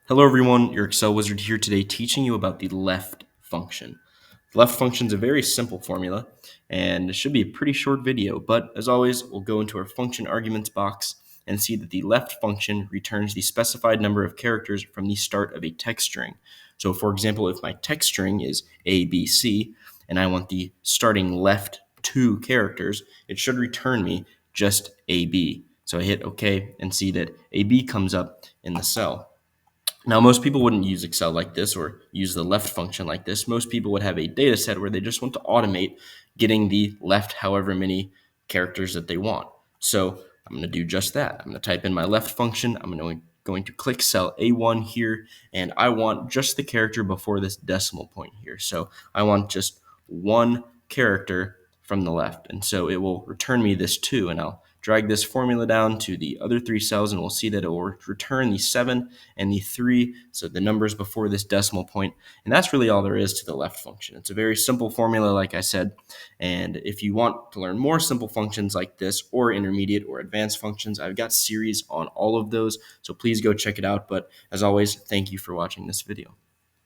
Hello everyone, your Excel wizard here today teaching you about the left function. The left function is a very simple formula and it should be a pretty short video, but as always, we'll go into our function arguments box and see that the left function returns the specified number of characters from the start of a text string. So for example, if my text string is ABC and I want the starting left two characters, it should return me just AB. So I hit OK and see that AB comes up in the cell. Now, most people wouldn't use Excel like this or use the left function like this. Most people would have a data set where they just want to automate getting the left however many characters that they want. So I'm going to do just that. I'm going to type in my left function. I'm going to click cell A1 here, and I want just the character before this decimal point here. So I want just one character from the left. And so it will return me this 2, and I'll drag this formula down to the other 3 cells, and we'll see that it will return the 7 and the 3, so the numbers before this decimal point. And that's really all there is to the left function. It's a very simple formula, like I said. And if you want to learn more simple functions like this, or intermediate or advanced functions, I've got series on all of those. So please go check it out. But as always, thank you for watching this video.